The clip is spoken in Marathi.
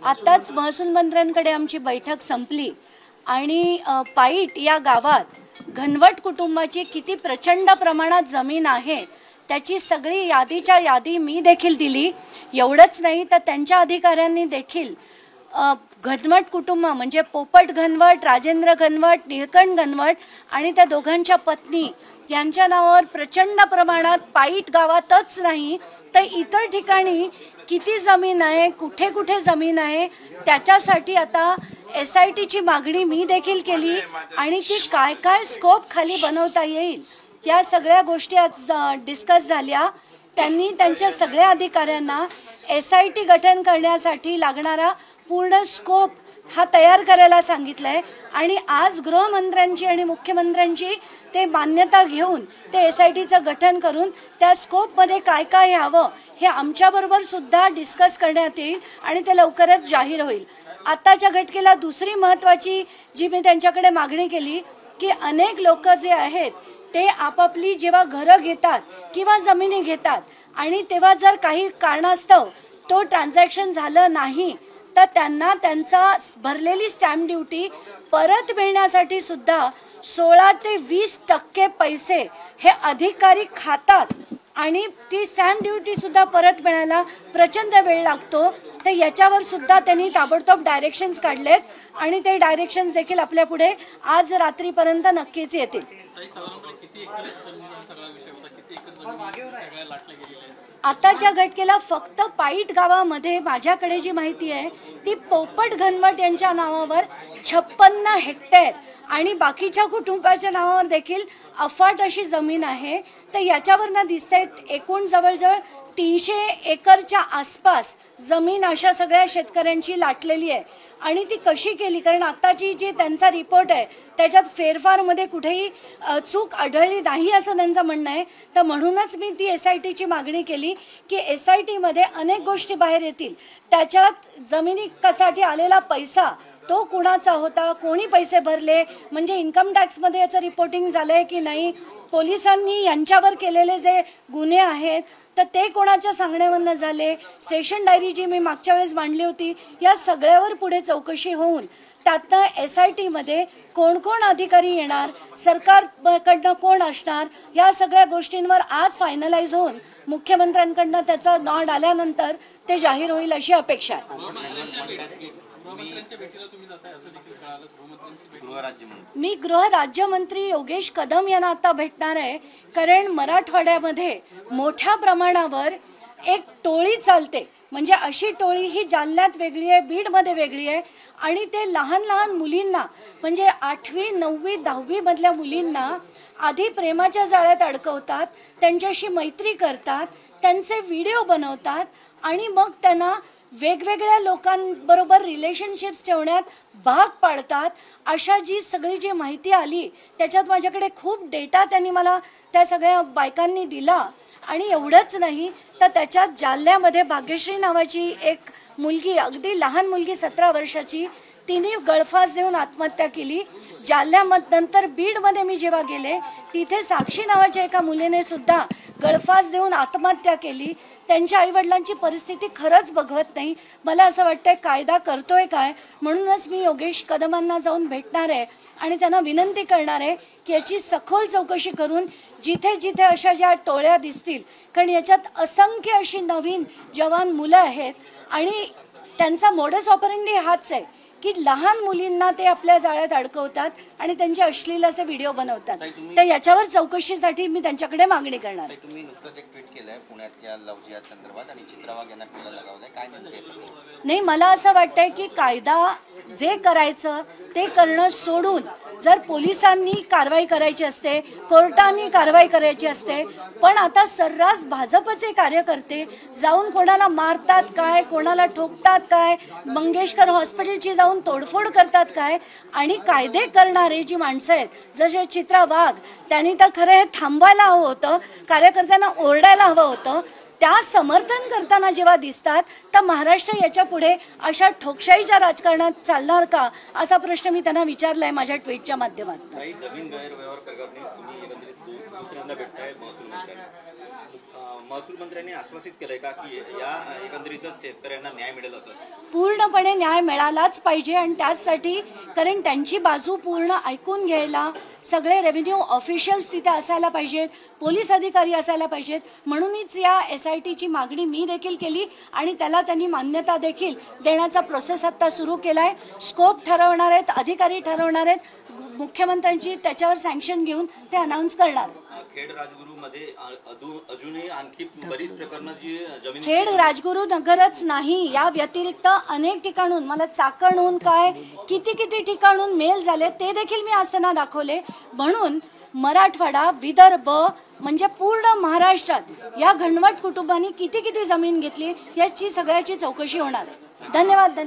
आताच महसूल मंत्र्यांकडे आमची बैठक संपली आणि पाईट या गावात घनवट कुटुंबाची किती प्रचंड प्रमाणात जमीन आहे त्याची सगळी यादीच्या यादी मी देखील दिली। एवढंच नाही तर त्यांच्या अधिकाऱ्यांनी देखील घनवट कुटुंब म्हणजे पोपट घनवट, राजेंद्र घनवट, निळकंठ घनवट आणि त्या दोघांच्या पत्नी यांच्या नावावर प्रचंड प्रमाणात पाईट गावातच नाही तर इतर ठिकाणी किती जमीन आहे, कुठे कुठे जमीन आहे त्याच्यासाठी आता SIT ची मागणी मी देखील केली आणि ती काय काय स्कोप खाली बनवता येईल या सगळ्या गोष्टी आज डिस्कस झाल्या। त्यांनी त्यांच्या सगळ्या अधिकाऱ्यांना SIT गठन करण्यासाठी लागणारा पूर्ण स्कोप हा तयार करायला सांगितलंय आणि आज गृहमंत्र्यांची आणि मुख्यमंत्र्यांची ते मान्यता घेऊन ते SITचं गठन करून त्या स्कोपमध्ये काय काय हवं हे आमच्याबरोबर सुद्धा डिस्कस करण्यात येईल आणि ते लवकरच जाहीर होईल। आताच्या घटकेला दुसरी महत्त्वाची जी मी त्यांच्याकडे मागणी केली की अनेक लोक जे आहेत ते आपापली जेव्हा घरं घेतात किंवा जमिनी घेतात आणि तेव्हा जर काही कारणास्तव तो ट्रान्झॅक्शन झालं नाही तर त्यांना त्यांचा भरलेली स्टॅम्प ड्युटी परत मिळण्यासाठी सुद्धा 16 ते 20% पैसे हे अधिकारी खातात आणि ती स्टॅम्प ड्युटी सुद्धा परत मिळायला प्रचंड वेळ लागतो। तर याच्यावर सुद्धा त्यांनी ताबडतोब डायरेक्शन्स काढलेत आणि ते डायरेक्शन्स देखील आपल्या पुढे आज रात्रीपर्यंत नक्कीच येतील। आताच्या घटकेला फक्त पाईट गावामध्ये माझ्याकडे जी माहिती आहे ती पोपट घनवट यांच्या नावावर 56 हेक्टर आणि बाकीच्या कुटुंबाच्या नावावर देखील अफाट अशी जमीन आहे। तर याच्यावरनं दिसतंय एकूण जवळजवळ 300 एकरच्या आसपास जमीन अशा सगळ्या शेतकऱ्यांची लाटलेली आहे आणि ती कशी केली कारण आताची जी त्यांचा रिपोर्ट आहे त्याच्यात फेरफारमध्ये कुठेही चूक आढळली नाही असं त्यांचं म्हणणं आहे। तर म्हणूनच मी ती SITची मागणी केली की SITमध्ये अनेक गोष्टी बाहेर येतील, त्याच्यात जमिनीसाठी आलेला पैसा तो कुणाचा होता, कोणी पैसे भरले, म्हणजे इन्कम टॅक्समध्ये याचं रिपोर्टिंग झालंय की नाही, पोलिसांनी यांच्यावर केलेले जे गुन्हे आहेत तर ते कोणाच्या सांगण्यावरनं झाले, स्टेशन डायरी जी मी मागच्या वेळेस मांडली होती या सगळ्यावर पुढे चौकशी होऊन त्यातनं SITमध्ये कोण कोण अधिकारी येणार, सरकारकडनं कोण असणार या सगळ्या गोष्टींवर आज फायनलाइज होऊन मुख्यमंत्र्यांकडनं त्याचा नॉड आल्यानंतर ते जाहीर होईल अशी अपेक्षा आहे। मी गृह राज्यमंत्री योगेश कदम यांना आता भेटणार आहे कारण मराठवाड्यामध्ये मोठ्या प्रमाणावर एक टोळी चालते, म्हणजे अशी टोळी ही जालन्यात वेगळी आहे, बीडमध्ये वेगळी आहे आणि ते लहान लहान मुलींना म्हणजे 8वी 9वी 10वी मधल्या मुलींना आधी प्रेमाच्या जाळ्यात अडकवतात, त्यांच्याशी मैत्री करतात, त्यांचे व्हिडिओ बनवतात आणि मग त्यांना वेगवेगळ्या लोकांबरोबर रिलेशनशिप्स ठेवण्यात भाग पाडतात। अशा जी सगळी जी माहिती आली त्याच्यात माझ्याकडे खूप डेटा त्यांनी मला त्या सगळ्या बायकांनी दिला आणि एवढंच नाही तर त्याच्यात जालन्यामध्ये भाग्यश्री नावाची एक मुलगी, अगदी लहान मुलगी 17 वर्षाची, तिने गळफास देऊन आत्महत्या केली। जालन्यानंतर बीडमध्ये मी जेव्हा गेले तिथे साक्षी नावाच्या एका मुलीने सुद्धा गळफास देऊन आत्महत्या केली। त्यांच्या आईवडिलांची परिस्थिती खरंच बघवत नाही। मला असं वाटतंय कायदा करतोय काय, म्हणूनच मी योगेश कदमांना जाऊन भेटणार आहे आणि त्यांना विनंती करणार आहे की याची सखोल चौकशी करून जिथे जिथे अशा ज्या टोळ्या दिसतील, कारण याच्यात असंख्य अशी नवीन जवान मुलं आहेत आणि त्यांचा मोडस ऑपरेंडी हाच आहे की लहान मुलींना ते आपल्या जाळ्यात अडकवतात आणि त्यांचे अश्लील असे व्हिडिओ बनवतात। तर याच्यावर चौकशीसाठी मी त्यांच्याकडे मागणी करणार आहे। तुम्ही नुकतंच एक ट्विट केलंय पुण्यातल्या लव्ह जिहाद संदर्भात आणि चित्रा वाघ यांना टीका लगावलाय, काय नाही, मला असं वाटतंय की कायदा जे करायचं ते करणं सोडून जर पोलिसांनी कारवाई करायची असते, कोर्टांनी कारवाई करायची असते, पण आता सर्रास भाजपचे कार्यकर्ते जाऊन कोणाला मारतात काय, कोणाला ठोकतात काय, मंगेशकर हॉस्पिटलची जाऊन तोडफोड करतात काय आणि कायदे करणारे जी माणसं आहेत जसे चित्रा वाघ त्यांनी तर खरं हे थांबवायला हवं होतं, कार्यकर्त्यांना ओरडायला हवं होतं, त्या समर्थन करताना जेव्हा दिसतात तर महाराष्ट्र याच्या पुढे अशा ठोकशाहीच्या राजकारणात चालणार का असा प्रश्न मी त्यांना विचारलाय माझ्या ट्विटच्या माध्यमातून। दुसऱ्यांदा भेटताय महसूल मंत्र्यांना. महसूल मंत्र्यांनी आश्वासित केलंय का की या एकंदरीतच शेतकऱ्यांना न्याय मिळेल असं? पूर्णपणे न्याय मिळालाच पाहिजे आणि त्याचसाठी कारण त्यांची बाजू पूर्ण ऐकून घ्यायला सगळे रेव्हेन्यू ऑफिशियल्स तिथे असायला पाहिजेत, पोलीस अधिकारी असायला पाहिजेत. म्हणूनच या SITची मागणी मी देखील केली आणि त्याला त्यांनी मान्यता देखील देण्याचा प्रोसेस आता सुरू केलाय. स्कोप ठरवणार आहेत, अधिकारी ठरवणार आहेत, मुख्यमंत्र्यांची त्याच्यावर सँक्शन घेऊन ते अनाऊन्स करणार. खेड राजगुरूमध्ये अजूनही आणखी बरीच प्रकरणं जी जमीन खेड राजगुरू नगरच नाही, या व्यतिरिक्त अनेक ठिकाणून मला चाकणहून काय किती ठिकाणून मेल झाले ते देखील मी आज त्यांना दाखवले. म्हणून मराठवाडा, विदर्भ म्हणजे पूर्ण महाराष्ट्रात या घनवट कुटुंबांनी किती जमीन घेतली याची सगळ्याची चौकशी होणार आहे. धन्यवाद.